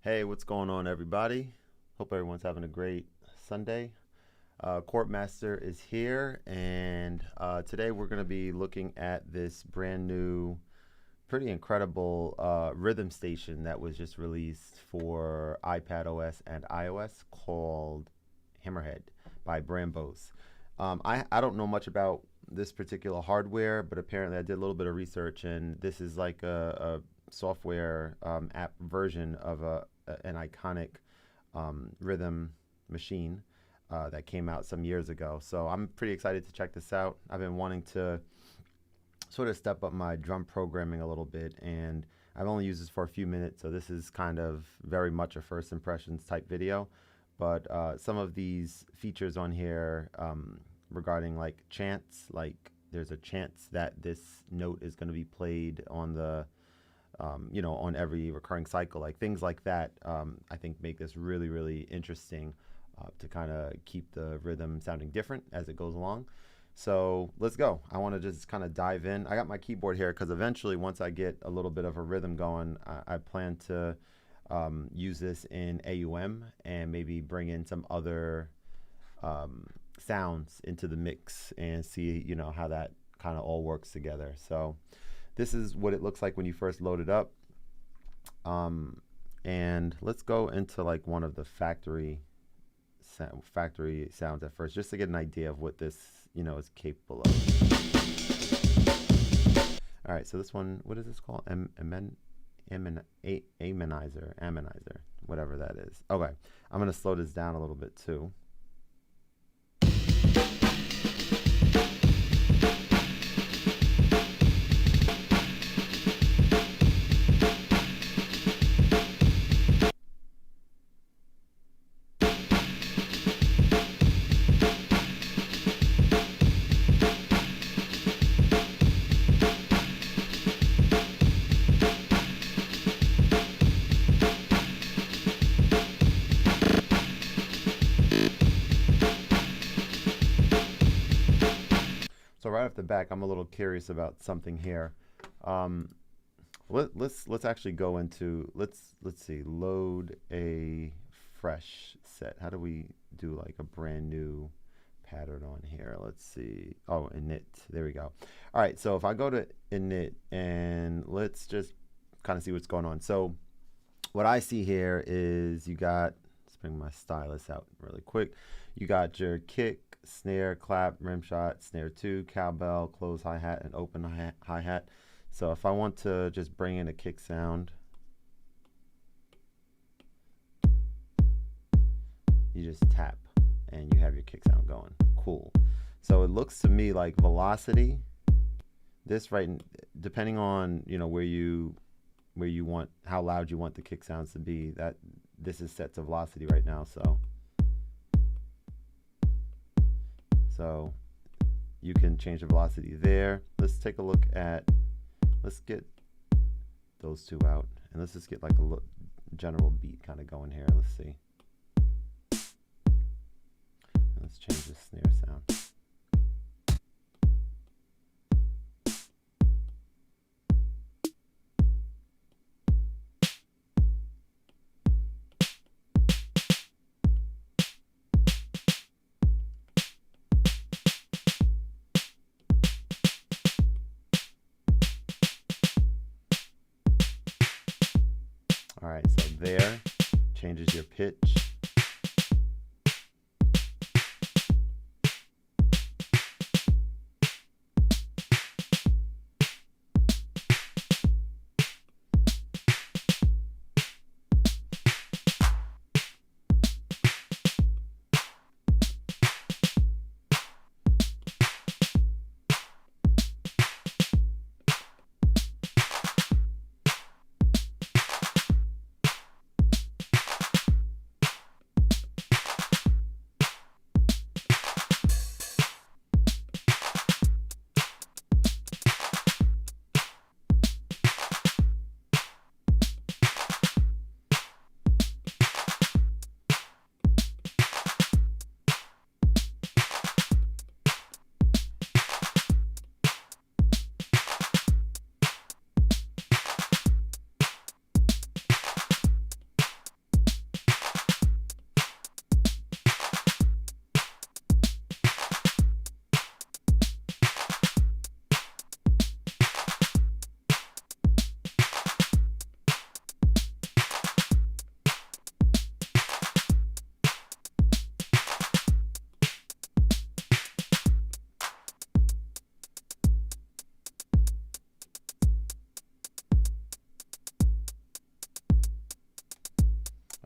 Hey, what's going on, everybody? Hope everyone's having a great Sunday. Khordmaster is here, and today we're going to be looking at this brand new, pretty incredible rhythm station that was just released for iPadOS and iOS called Hammerhead by Bram. I don't know much about this particular hardware, but apparently I did a little bit of research, and this is like a software app version of an iconic rhythm machine that came out some years ago. So I'm pretty excited to check this out. I've been wanting to sort of step up my drum programming a little bit, and I've only used this for a few minutes, so this is kind of very much a first impressions type video. But some of these features on here regarding like chants, like there's a chance that this note is going to be played on the on every recurring cycle, like things like that, I think make this really, really interesting to kind of keep the rhythm sounding different as it goes along. So let's go. I want to just kind of dive in. I got my keyboard here because eventually, once I get a little bit of a rhythm going, I plan to use this in AUM and maybe bring in some other sounds into the mix and see, how that kind of all works together. So this is what it looks like when you first load it up. And let's go into like one of the factory sounds at first, just to get an idea of what this, is capable of. All right, so this one, what is this called? Ammonizer, whatever that is. Okay, I'm gonna slow this down a little bit too. So right off the back, I'm a little curious about something here. Um, let's actually go into let's see, load a fresh set. How do we do like a brand new pattern on here? Let's see. Oh, init. There we go. All right. So if I go to init and let's just kind of see what's going on. So what I see here is you got. Let's bring my stylus out really quick. You got your kick, snare, clap, rim shot, snare 2, cowbell, close hi-hat, and open hi-hat. So if I want to just bring in a kick sound, you just tap and you have your kick sound going. Cool. So it looks to me like velocity. This depending on where you want, how loud you want the kick sounds to be, that this is set to velocity right now. So you can change the velocity there. Let's take a look at, let's get those two out, and let's just get like a general beat kind of going here. Let's see. Let's change the snare sound. All right, so there changes your pitch.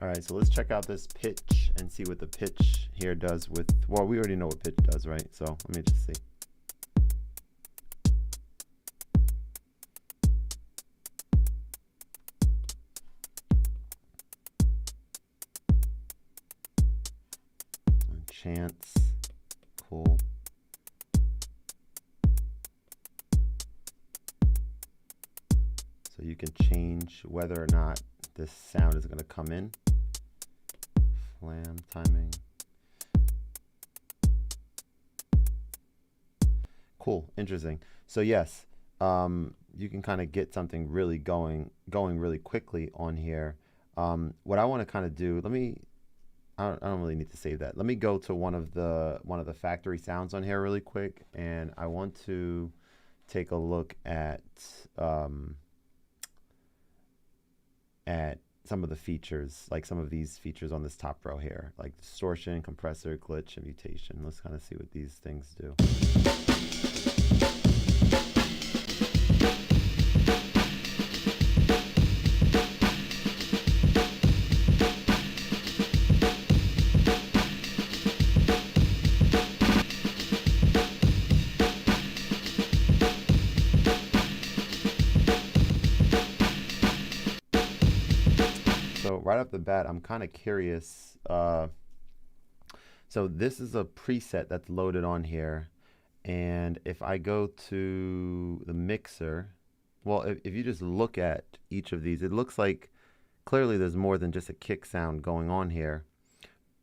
All right, so let's check out this pitch and see what the pitch here does with, well, we already know what pitch does, right? So let me just see. Chance, cool. So you can change whether or not this sound is going to come in. Flam, timing. Cool, interesting. So yes, you can kind of get something really going really quickly on here. What I want to kind of do, I don't really need to save that. Let me go to one of the factory sounds on here really quick, and I want to take a look at some of the features, like some of these features on this top row here, like distortion, compressor, glitch, and mutation. Let's kind of see what these things do. So right off the bat, I'm kind of curious. So this is a preset that's loaded on here. And if I go to the mixer, well, if you just look at each of these, it looks like clearly there's more than just a kick sound going on here.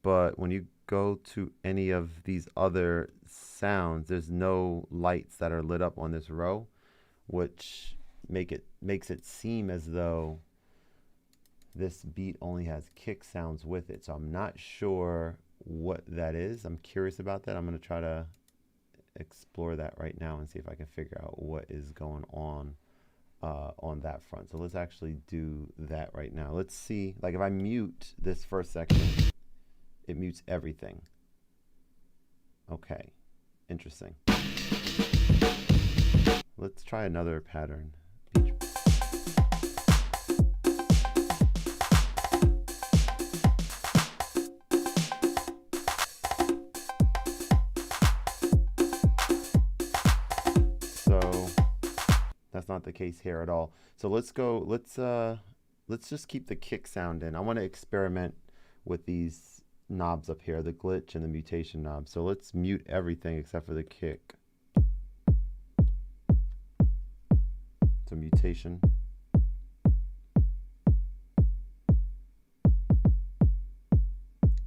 But when you go to any of these other sounds, there's no lights that are lit up on this row, which makes it seem as though this beat only has kick sounds with it. So I'm not sure what that is. I'm curious about that. I'm going to try to explore that right now and see if I can figure out what is going on that front. So let's actually do that right now. Let's see, like if I mute this first section, it mutes everything. Okay, interesting. Let's try another pattern. That's not the case here at all. So let's just keep the kick sound in. I want to experiment with these knobs up here, the glitch and the mutation knob. So let's mute everything except for the kick. So mutation.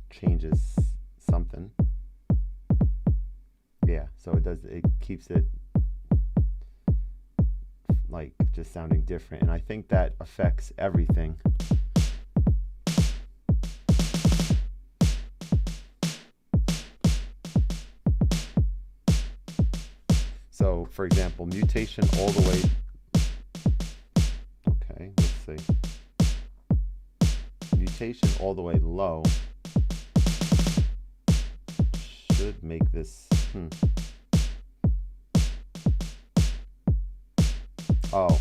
Changes something. Yeah, so it keeps it like just sounding different, and I think that affects everything. So for example, mutation all the way, okay, let's see, mutation all the way low should make this Oh,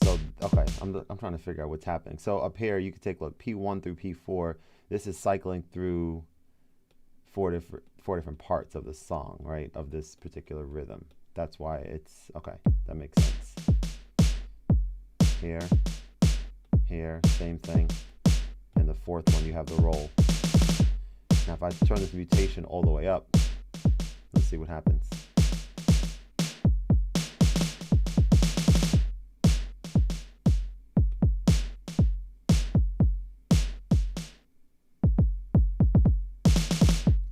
so okay, I'm trying to figure out what's happening. So up here, you can take a look, P1 through P4. This is cycling through four different parts of the song, right? Of this particular rhythm. That's why it's okay. That makes sense. Here, same thing. And the fourth one, you have the roll. Now, if I turn this mutation all the way up, let's see what happens.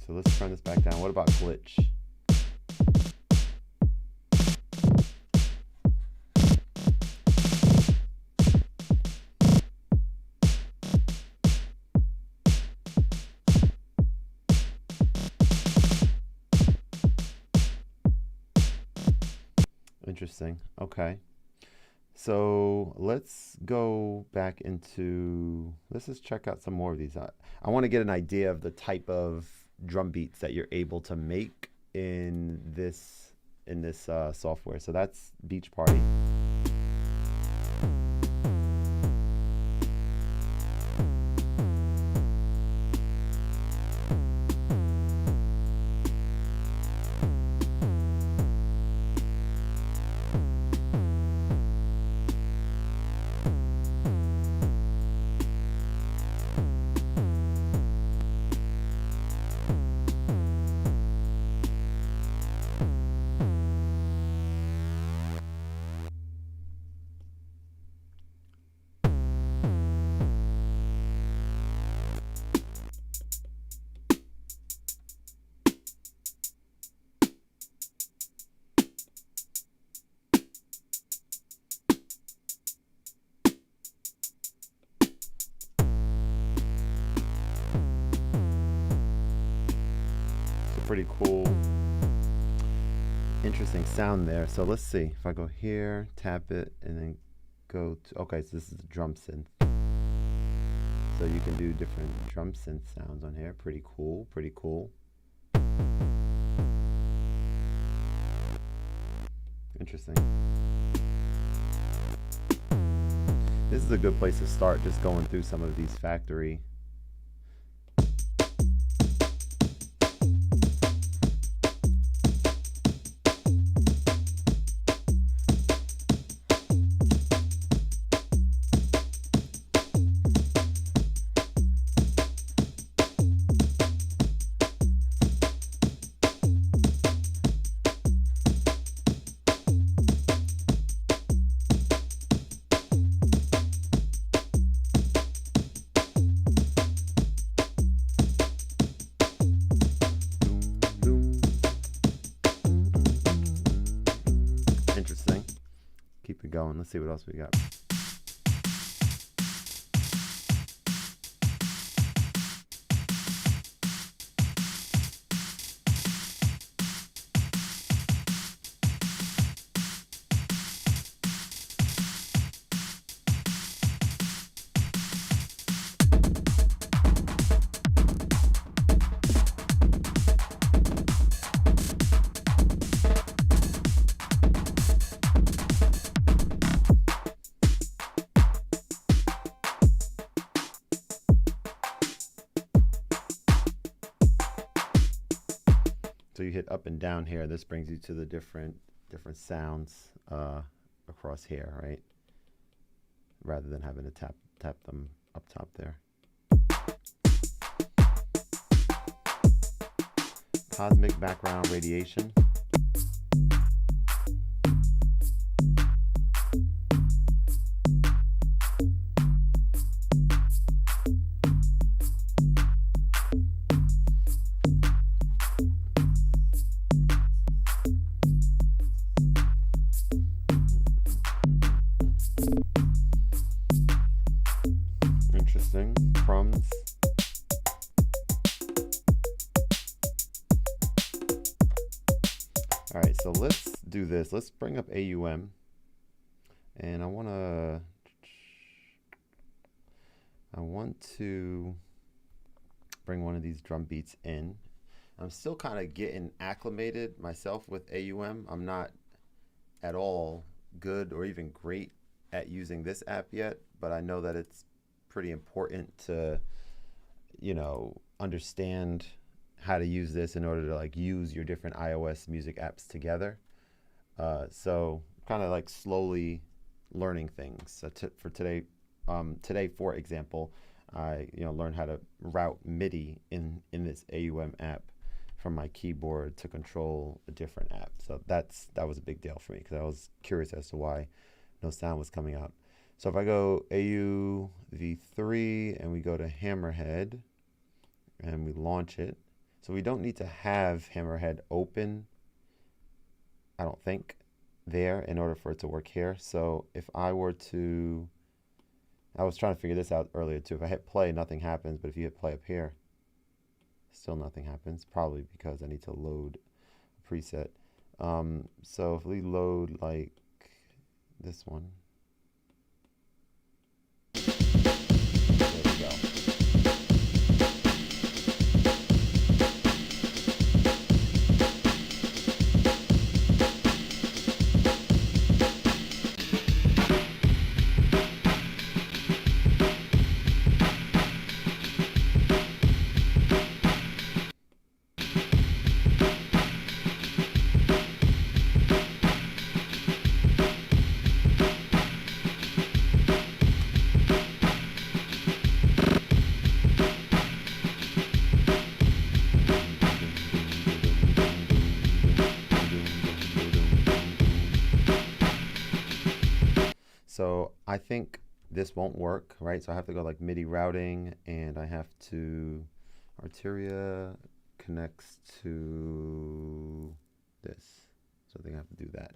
So let's turn this back down. What about glitch? Interesting. Okay. So let's go back into, let's just check out some more of these. I want to get an idea of the type of drum beats that you're able to make in this software. So that's Beach Party. pretty cool, interesting sound there. So let's see. If I go here, tap it, and then go to, okay, so this is the drum synth. So you can do different drum synth sounds on here. Pretty cool, pretty cool. Interesting. This is a good place to start, just going through some of these factory. Interesting. Keep it going. Let's see what else we got. So you hit up and down here. This brings you to the different sounds across here, right? Rather than having to tap them up top there. Cosmic background radiation. Interesting. Crumbs. All right, so let's do this. Let's bring up AUM. And I want to bring one of these drum beats in. I'm still kind of getting acclimated myself with AUM. I'm not at all good or even great at using this app yet, but I know that it's pretty important to, you know, understand how to use this in order to like use your different iOS music apps together. So kind of like slowly learning things. So for today, for example, I learned how to route MIDI in this AUM app from my keyboard to control a different app. So that was a big deal for me because I was curious as to why no sound was coming out. So if I go AU V3 and we go to Hammerhead and we launch it, so we don't need to have Hammerhead open, I don't think, there in order for it to work here. So if I were to, I was trying to figure this out earlier too. If I hit play, nothing happens, but if you hit play up here, still nothing happens, probably because I need to load a preset. So if we load like this one, there we go. So I think this won't work, right? So I have to go like MIDI routing, and I have to, Arteria connects to this. So I think I have to do that.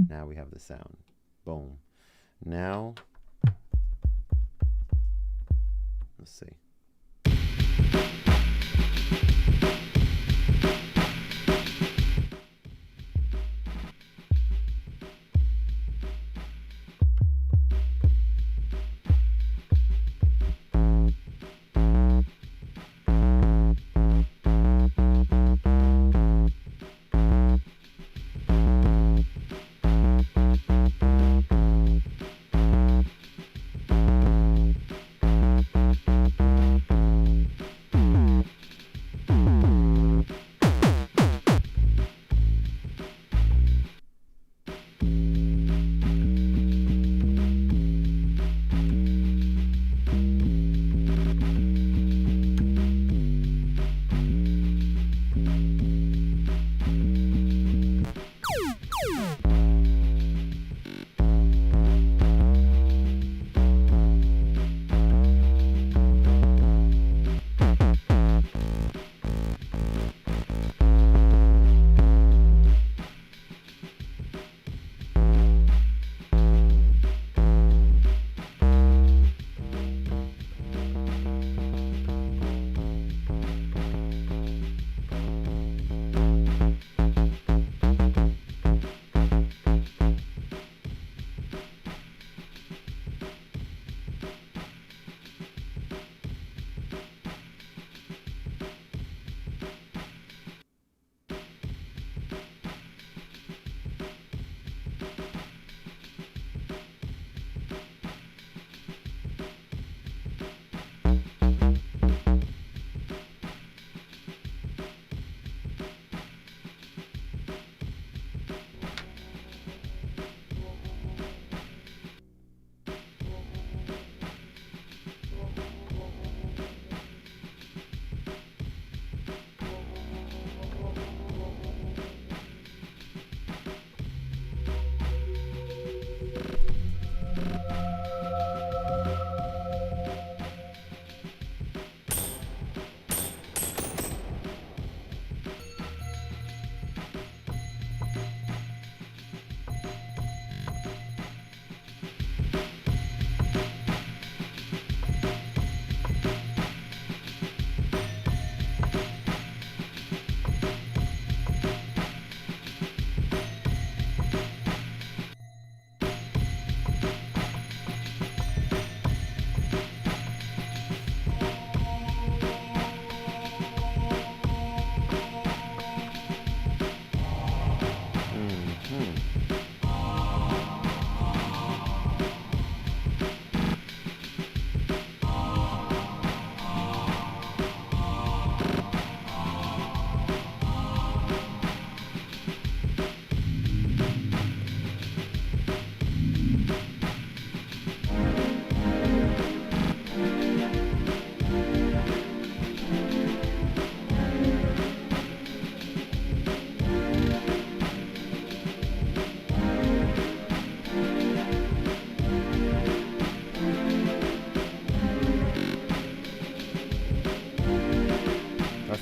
Now we have the sound. Boom. Now, let's see.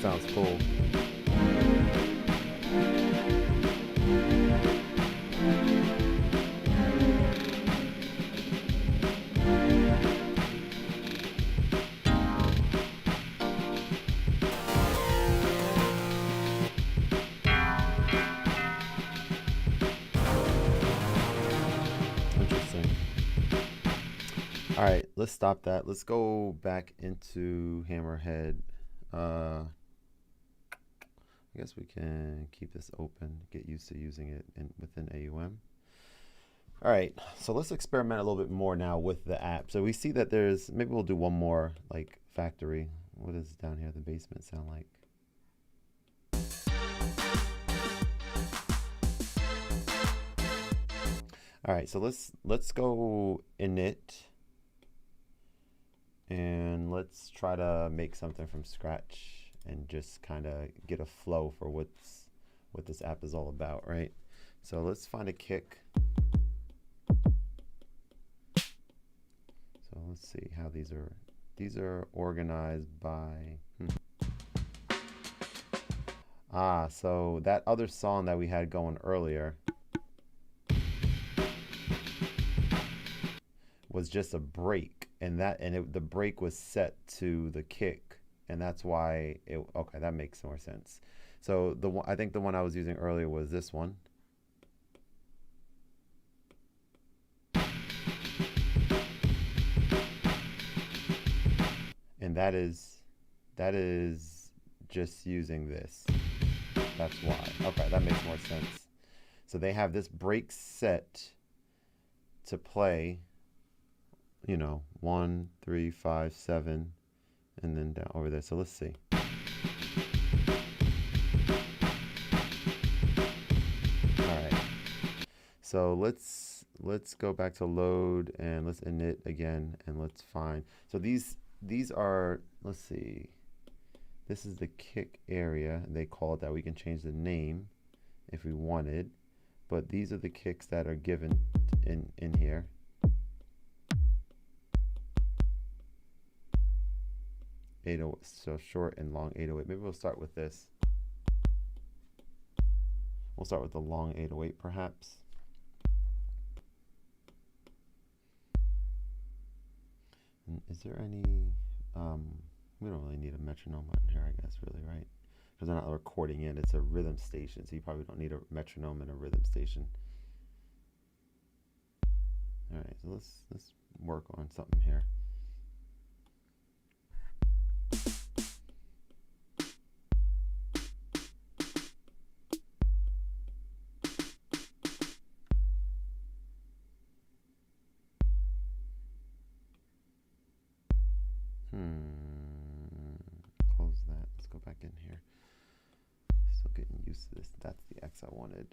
sounds cool. Interesting. All right, let's stop that. Let's go back into Hammerhead. I guess we can keep this open, get used to using it within AUM. All right, so let's experiment a little bit more now with the app. So we see that there's, maybe we'll do one more like factory. What does down here, the basement sound like? All right, so let's go init and let's try to make something from scratch and just kind of get a flow for what this app is all about, right? So let's find a kick. So let's see how these are organized by so that other song that we had going earlier was just a break, and the break was set to the kick, and that's why okay, that makes more sense. So I think the one I was using earlier was this one. And that is just using this. That's why. Okay, that makes more sense. So they have this break set to play, you know, 1, 3, 5, 7, and then down over there. So let's see. All right. So let's go back to load and let's init again and let's find. So these are, let's see. This is the kick area. They call it that. We can change the name if we wanted, but these are the kicks that are given in here. So short and long 808. Maybe we'll start with this. We'll start with the long 808 perhaps. And is there any, we don't really need a metronome on here, I guess, really, right? Because they're not recording in, it's a rhythm station, so you probably don't need a metronome and a rhythm station. All right, so let's work on something here. Close that. Let's go back in here. Still getting used to this. That's the X I wanted.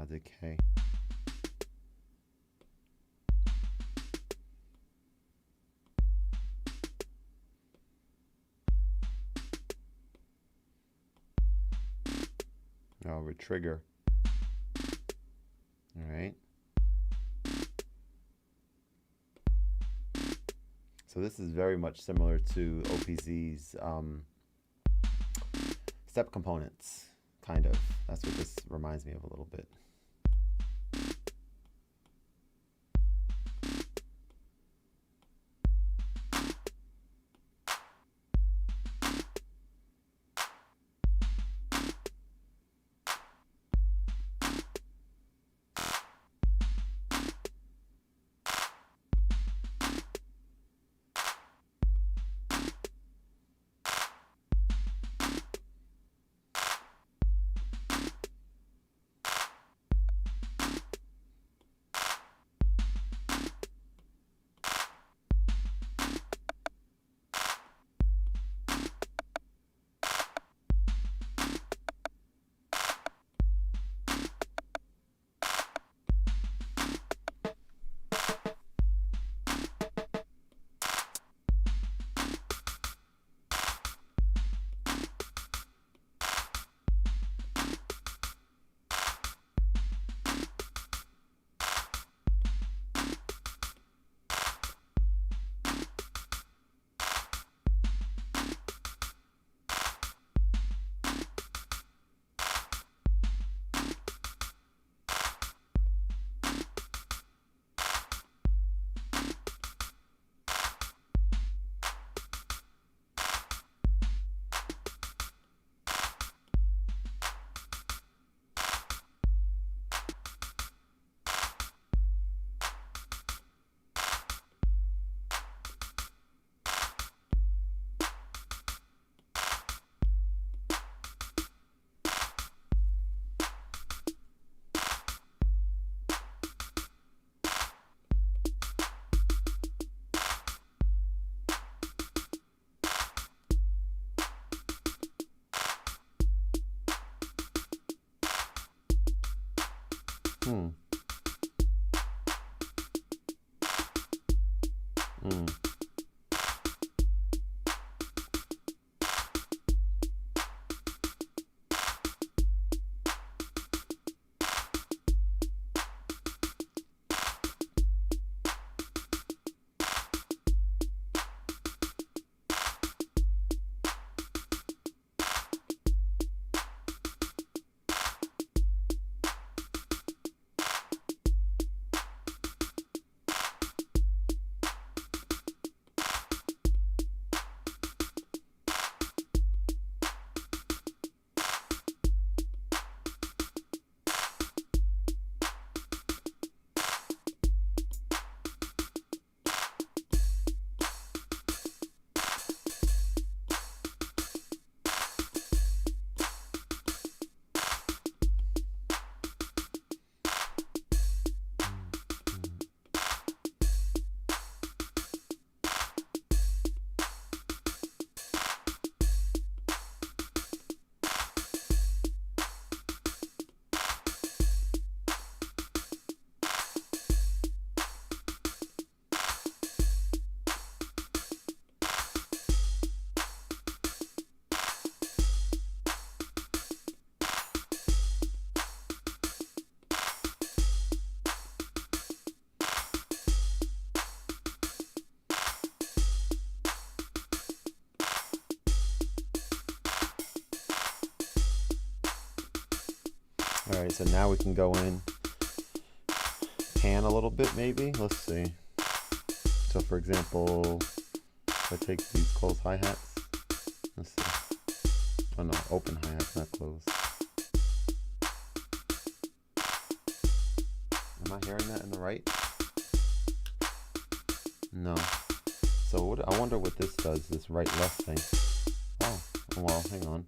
Decay. Oh, retrigger. All right. So this is very much similar to OPZ's step components, kind of. That's what this reminds me of a little bit. Hmm. Hmm. All right, so now we can go in, pan a little bit maybe. Let's see. So for example, if I take these closed hi-hats, let's see. Oh no, open hi-hats, not closed. Am I hearing that in the right? No. So what, I wonder what this does, this right-left thing. Oh, well, hang on.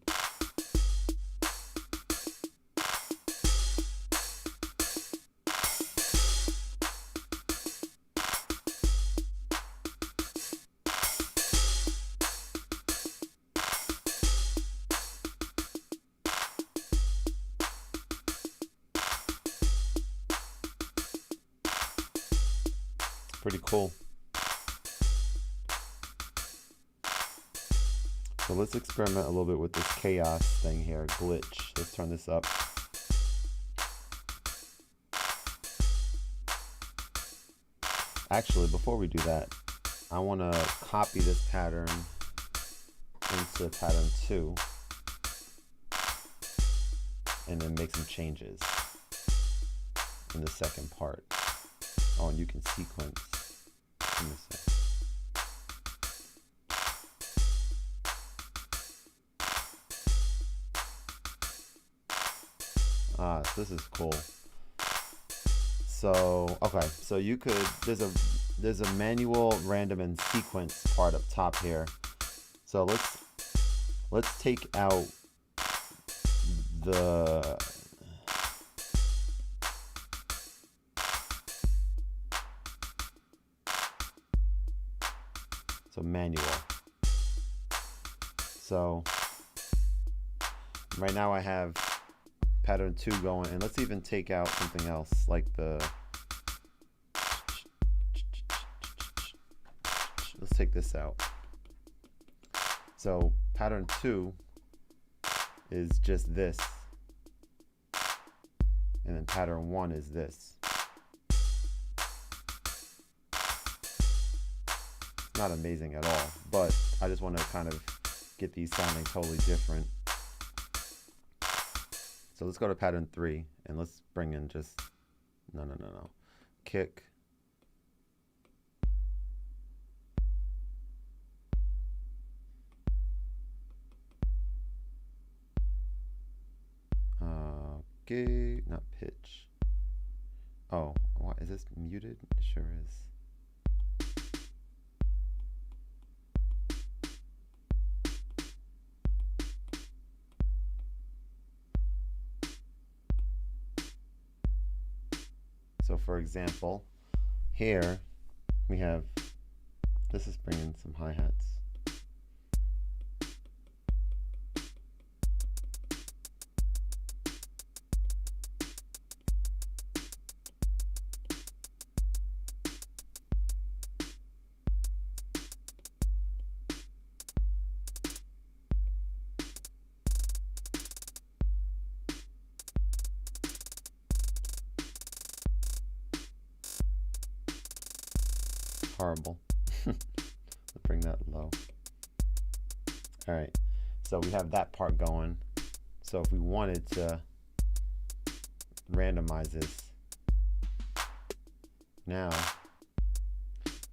Pretty cool. So let's experiment a little bit with this chaos thing here, glitch. Let's turn this up. Actually, before we do that, I want to copy this pattern into pattern 2 and then make some changes in the second part. Oh, and you can sequence. Let me see. Ah, so this is cool. So, okay, so you could, there's a manual, random, and sequence part up top here. So let's take out the manual. So right now I have pattern 2 going, and let's even take out something else like the, let's take this out. So pattern 2 is just this, and then pattern 1 is this. Not amazing at all, but I just want to kind of get these sounding totally different. So let's go to pattern 3 and let's bring in just, no, kick. Okay, not pitch. Oh, what, is this muted? It sure is. So for example, here we have, this is bringing some hi-hats. horrible. Let's bring that low. All right, so we have that part going. So if we wanted to randomize this, now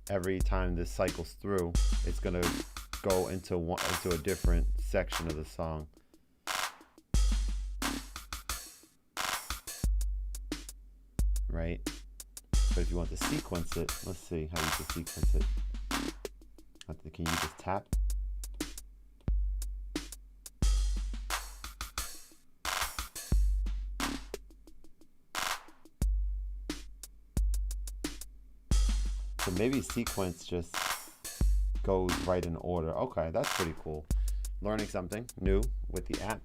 every time this cycles through, it's gonna go into a different section of the song. Right? But if you want to sequence it, let's see how you can sequence it. Can you just tap? So maybe sequence just goes right in order. Okay, that's pretty cool. Learning something new with the app.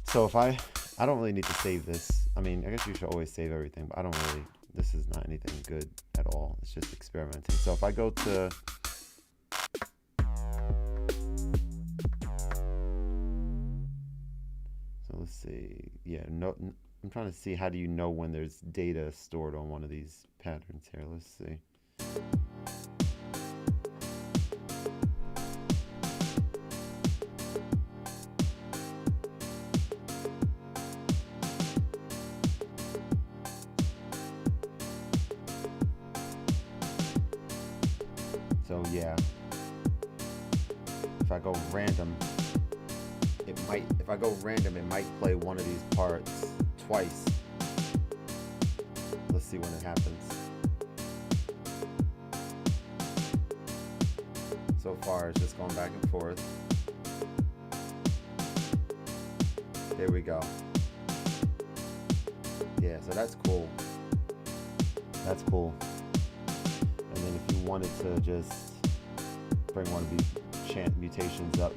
So if I don't really need to save this. I mean, I guess you should always save everything, but I don't really. This is not anything good at all. It's just experimenting. So if I go to let's see. Yeah, no, I'm trying to see how do you know when there's data stored on one of these patterns here. Let's see. So yeah, if I go random, if I go random, it might play one of these parts twice. Let's see when it happens. So far, it's just going back and forth. There we go. Yeah, so that's cool. That's cool. And then if you wanted to just bring one of these chant mutations up.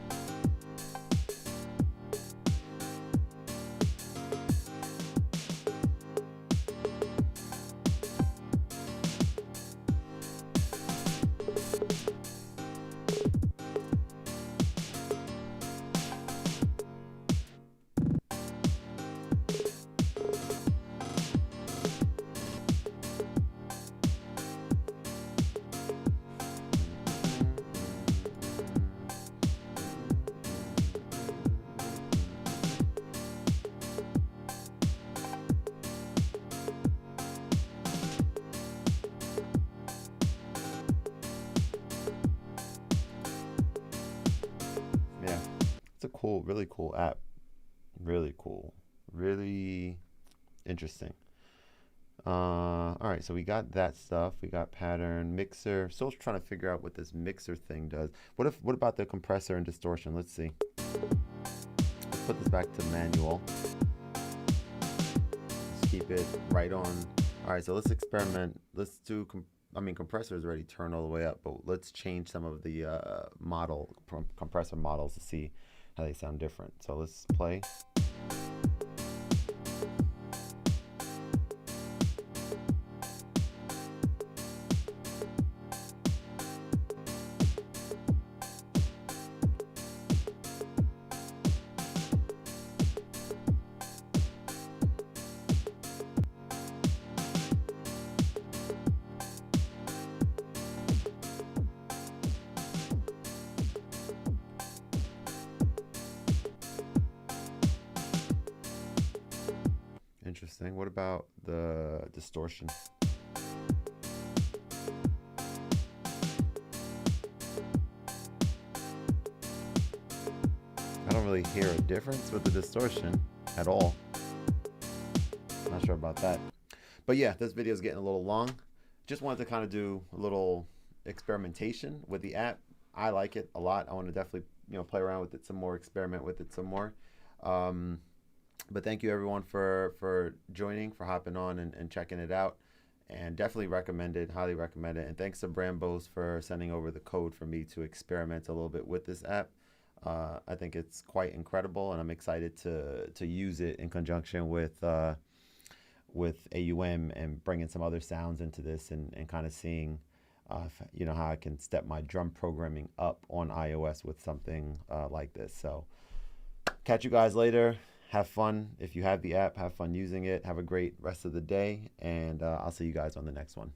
Yeah, it's a cool, really cool app. Really cool. Really interesting. All right, so we got that stuff. We got pattern, mixer. Still trying to figure out what this mixer thing does. What about the compressor and distortion? Let's see. Let's put this back to manual. Let's keep it right on. All right, so let's experiment. Let's do, compressor is already turned all the way up, but let's change some of the compressor models to see how they sound different. So let's play. Interesting. What about the distortion? I don't really hear a difference with the distortion at all. Not sure about that. But yeah, this video is getting a little long. Just wanted to kind of do a little experimentation with the app. I like it a lot. I want to definitely play around with it some more, experiment with it some more. But thank you everyone for joining, for hopping on and checking it out. And definitely recommend it, highly recommend it. And thanks to Brambos for sending over the code for me to experiment a little bit with this app. I think it's quite incredible, and I'm excited to use it in conjunction with AUM and bringing some other sounds into this and kind of seeing how I can step my drum programming up on iOS with something like this. So catch you guys later. Have fun. If you have the app, have fun using it. Have a great rest of the day, and I'll see you guys on the next one.